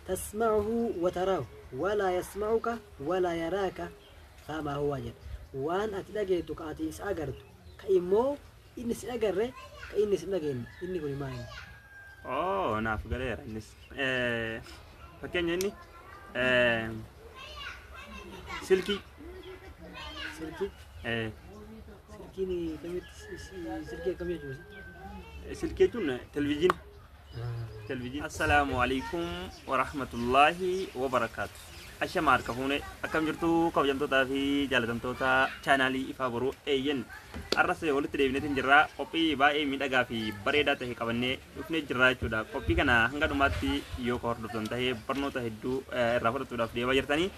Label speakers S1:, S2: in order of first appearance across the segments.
S1: تسمعه وتراه ولا يسمعك ولا يراك فما هو جد وان اتلاقيتك اتي ساغرت كايمو اني ساغره كايني سنغين اني كوني ماين
S2: naaf galeera innis fakkeenya inni silkii
S1: سلكي سلكيني كميت سلكي كم يجوز
S2: silkii jechuun televizyiin assalaamu alaikum warahmatullaahi wabarakaatu ashama harka fuune akkam jirtu kabajamtootaa fi jaalatamtoota chaanaalii ifaa boruu eeyyen arras walitti deebineetiin jirraa qophii baay'ee miidhagaa fi bareedaa ta'e qabannee dhufnee jirraa jechuudha qophii kana hanga dhumaatti yoo ka hordoftan ta'ee barnoota hedduu irraa fudhachuudhaaf deemaa jirtanii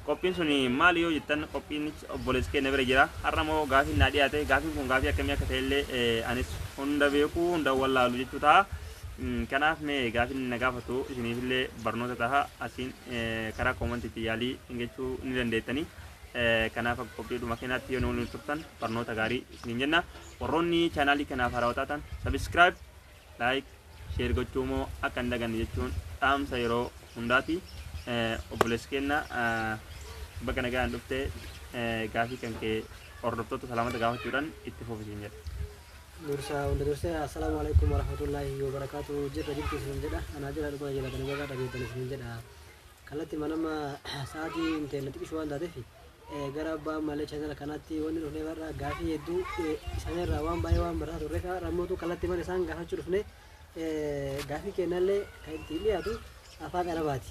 S2: qophiin suni maali yoo jettan qophiin obboleessi keenya bira jira har'a moo gaafii naa dhiyaate gaafiin kun gaafii akkamii akka ta'ellee anis hunda beekuu hunda wallaalu jechuu ta'a kanaaf mee gaafiin na gaafatu isiniifillee barnoota ta'a asiin karaa koomantiitti yaalii jechuu ni dandeettanii kanaaf akka qophiidhuma keenyaatti yoo nuti turtan barnoota gaarii isiniin jenna warroonni chaanaalii kanaaf haaraa taatan sabiskiraayib laayik sheer gochuu moo akka hin daganne jechuun dhaamsa yeroo hundaati obboleessi keenya bakka nagaan dhuftee gaafii kan kee hordoftoota salaamata gaafachuudhaan itti fufisiin jedha.
S1: Dursa wanda dursa assalamu alaikum warahmatullahi wabarakatuh jira jirtu sin jedha ana jira dhuma jira kan baga dhageettan sin jedha kalatti manama saati intelnet ishu wanda defi gara ba male channel kanatti wonni dhufne barra gaafii hedduu isaanirraa waan baay'ee waan baraatu turre ka rammootu kalatti mana isaan gaafachuu dhufne gaafii kennallee kan itti dhiyaatu afaan arabaati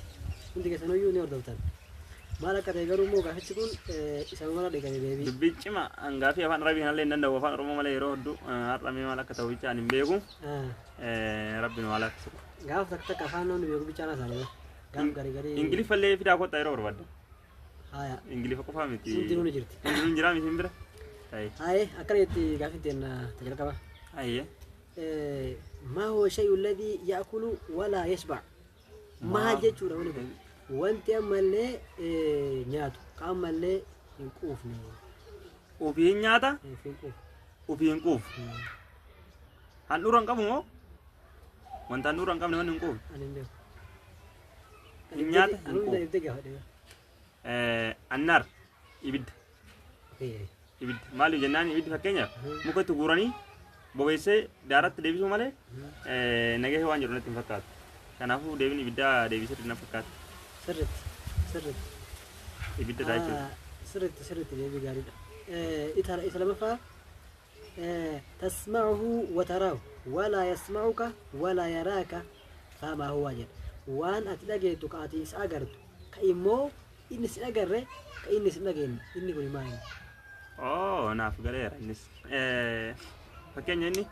S1: hundi keessanoyyuu ni hordoftan maal akka ta'e garuu immoo gaafichi kun isa mala dhigame beebi
S2: dubbii cima gaafii afaan arabii kanallee hin danda'u afaan oromoo malee yeroo hedduu har'amee maal akka ta'u bichaan hin beeku rabbiin maal akka ta'u
S1: gaaf takka takka afaan noonu beeku bichaan asaanii gaaf garii garii
S2: ingiliffallee fidaa kottaa yeroo barbaadda
S1: haya
S2: ingiliffa qofaa miti
S1: hundinuu ni jirti
S2: hundinuu jira miti bira
S1: haye akkana jetti gaafii teen tajaajila qaba
S2: ayye
S1: ما هو الشيء الذي يأكل ولا يشبع ما جتشو روني بقى وانت أمالي نياتو كأمالي ينقوفني
S2: وفي نياتا
S1: ينقوف
S2: وفي ينقوف هنوران كمو وانت هنوران كمو ينقوف
S1: أنا نبيه
S2: نياتا
S1: أنا نبيه يبتقى هذا
S2: النار يبد
S1: إيه
S2: يبد مالي جنان يبد فكينيا ممكن تقولني bobeessee daaratti deebisuu malee nagahee waan jedhu natti hin fakkaatu kanaafuu deebiin ibiddaa deebisee dina fakkaatu
S1: sirritti
S2: ibidda jechuudha
S1: sirritti deebii gaariidha isa lamaffaa تسمعه وتراه ولا يسمعك ولا يراك فما هو جد وان أتلاقيتك أتي سأجرت كإمو إني سأجره كإني سنجين إني كوني ماين
S2: naaf galeera innis fakkeenya inni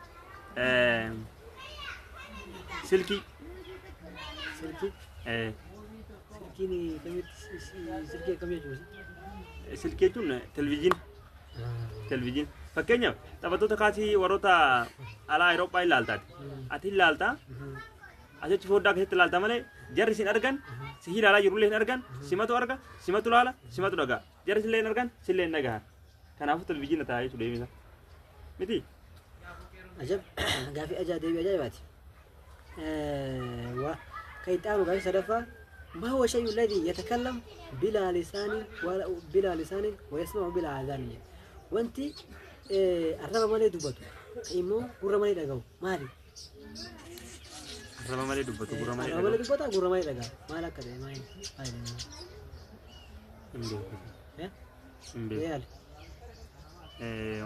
S2: silkii
S1: سلكيني كميت سلكي كم يجوز
S2: silkii jechuun televizyiin fakkeenya taphattoota kaasii warroota alaa Awurooppaa ilaaltaati ati ilaaltaa asitti foddaa keessatti ilaalta malee jarri isin argan si ilaalaa jirullee hin argan simatu arga simatu laala simatu dhagaa jarri sillee hin argan sillee hin dhagahan kanaafuu televizyiina taa'ee jechuudha deemisa miti
S1: عجب قافي أجا ديبي أجايباتي وكيتانو قافي سدفا ما هو الشيء الذي يتكلم بلا لسان ويسمع بلا آذان وانت الربا مالي دبتو إيمو قرى مالي دقاو مالي
S2: الربا مالي دبتو قرى مالي
S1: دقاو قرى مالي دقاو مالك كده مالي
S2: امبي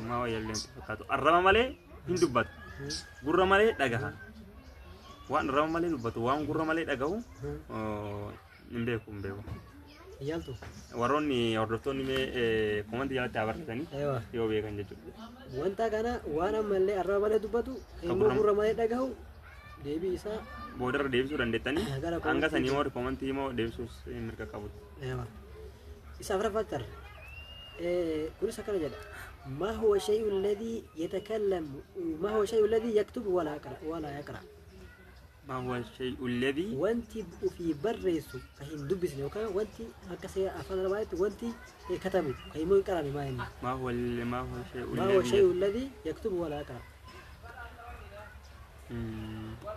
S2: ما هو يلي انت فكاتو الربا مالي hindubbatu gurra malee dhagaha waan rama malee dubbatu waan gurra malee dhagahu hin beeku
S1: yaaltu
S2: warroonni hordoftoonni mee komantii jalatti abarratanii yoo beekan jechuudha
S1: wanta kana waan ammallee arraba malee dubbatu immoo gurra malee dhagahu deebii isaa
S2: boodarra deebisuu dandeettanii hanga sanii moo komantii moo deebisuus mirga qabu
S1: isa afraffattar kunis akkana jedha ما هو الشيء الذي يتكلم ما هو الشيء الذي يكتب ولا يقرأ
S2: ما هو الشيء الذي
S1: وانت في بريسو كهين دبس نيوكا وانت هكذا أفعل رواية وانت كتبت كهين مو يقرأ ما يعني
S2: ما هو
S1: الشيء الذي يكتب ولا يقرأ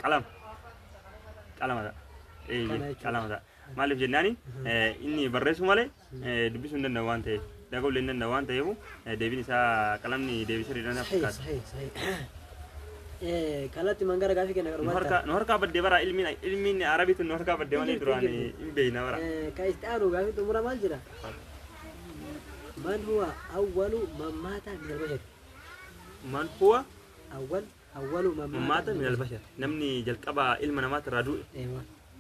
S2: قلم هذا calama maaliif jennaani inni barreessu malee dubbisuu hin danda'u waan ta'eef dagoo illee hin danda'u waan ta'eef deebiin isaa qalamni deebisee riidhana fakkaata.
S1: Kalatti mangara gaafii kenna garuu
S2: nu harkaa baddee bara ilmiin arabiitu nu harkaa baddee malee duraan hin beeyna bara.
S1: Ka istaanu gaafii xumura maal jira? Man huwa awwalu man maata min al-bashar?
S2: Man huwa
S1: awwalu man
S2: maata min al-bashar. Namni jalqaba ilma namaatti irraa du'e.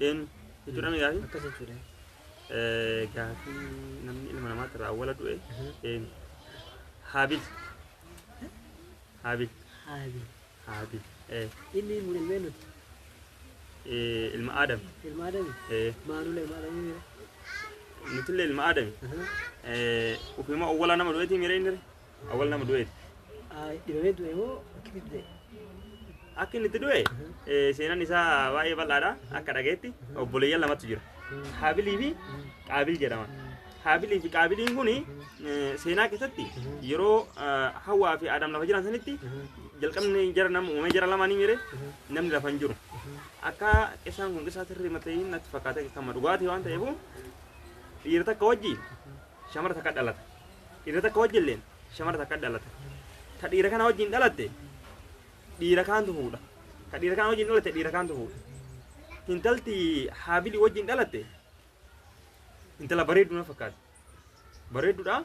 S2: Eenyu jechuudha mi gaafii?
S1: Akkas jechuudha.
S2: Gaafii namni ilma namaatti irraa awwala du'e eenyu? Haabil. Haabil.
S1: Inni mun ilmeenuti.
S2: Ilma Aadam.
S1: Ilma Aadami. Maanulee ilma Aadami.
S2: Nutille ilma Aadami. Ufima awwala nama du'eeti mire inni awwala nama du'eeti.
S1: Dhibamee du'e moo akkamitti du'e?
S2: Akka inni itti du'e seenaan isaa baay'ee bal'aadha akka dhageetti obboleeyyan lamatu jira. Haabilii fi Qaabil jedhama. Haabilii fi Qaabiliin kun seenaa keessatti yeroo Hawwaa fi Aadam lafa jiran sanitti jalqabni jara nama uumee jara lamaanii mire namni lafa hin jiru. Akka isaan kun isaa sirrii matee natti fakkaate kan dhugaatii waan ta'eef dhiira takka wajjin shamara takka dhalata. Dhiira takka wajjin illee shamara takka dhalata. Ka dhiira kana wajjin dhalatte dhiira kaantu fuudha. Ka dhiira kana wajjin dhalatte dhiira kaantu fuudha. Intalti Haabilii wajjin dhalatte intala bareedduu na fakkaata. Bareedduudha.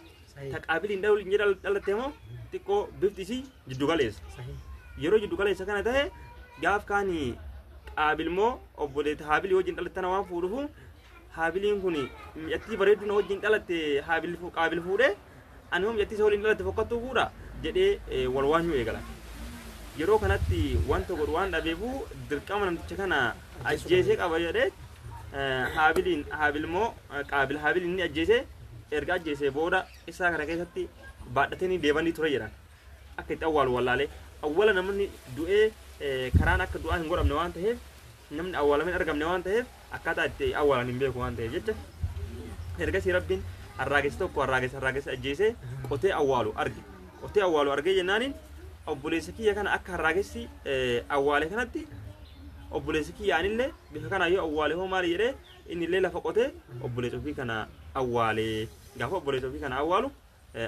S2: Ta Qaabiliin dhalatte immoo xiqqoo bifti isii jiddu galeessa. Yeroo jiddu galeessa kana ta'e gaaf kaanii Qaabil immoo obboleetta Haabilii wajjin dhalatte na waan fuudhuuf Haabiliin kun mi'attii bareedduu na wajjin dhalatte Qaabil fuudhee ani immoo mi'attii isa waliin dhalatte fokkattuu fuudha jedhee wal waanyuu eegala. Yeroo kanatti wanta godhu waan dhabeefu dirqama namticha kana ajjeesee qaba jedhee Haabil immoo Qaabil inni ajjeesee erga ajjeesee booda isaa kana keessatti baadhatanii deebanii ture jedhan akka itti awwaalu wallaalee awwala namni du'ee karaan akka du'aa hin godhamne waan ta'eef namni awwaalamee argamne waan ta'eef akkaataa itti awwaalan hin beeku waan ta'eef jecha ergasii rabbiin arraagessa tokko arraagessa ajjeesee qotee awwaalu arge jennaaniin obboleessa kiyya kana akka arraagessi awwaale kanatti obboleessi kiyya anillee bifa kana yoo awwaale hoo maali jedhee innillee lafa qotee obboleessa ofii kana awwaalee gaafa obboleessa ofii kana awwaalu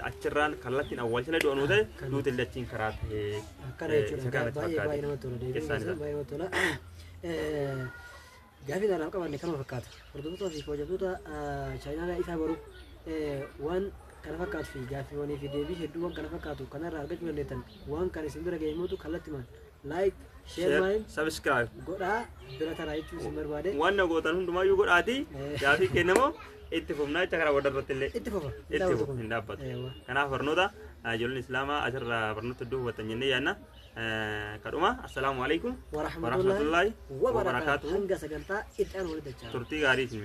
S2: achirraan kallattiin awwaalchilee du'anuu ta'e duutillee achiin karaa ta'e
S1: akkana jechuudha baay'ee namatti tola deebiin baay'ee namatti tola. Gaafii dhala qabanne kanuma fakkaata. Hordoftoota fi kabajamtoota chaayinaalaa ifaa baruu waan kana fakkaatu fi gaaffiiwwanii fi deebii hedduu waan kana fakkaatu kanarraa argachuu dandeettan waan kana isin bira ga'e mootu kallattimaan laayik sheer
S2: sabskiraayib
S1: godhaa bira taraa jechuun isin barbaade.
S2: Waan na gootan hundumaayyuu godhaati gaafii kennamoo itti fufnaa jecha karaa walirratti illee
S1: itti fufa
S2: hin dhaabbatu. Kanaaf barnoota ijoolleen islaamaa asirraa barnoota hedduu hubattan jennee yaadna. Kadhuma assalaamu alaikum
S1: warahmatullahi wabarakaatuh. Hanga sagantaa itti aanu walitti dachaa.
S2: Turtii gaarii isin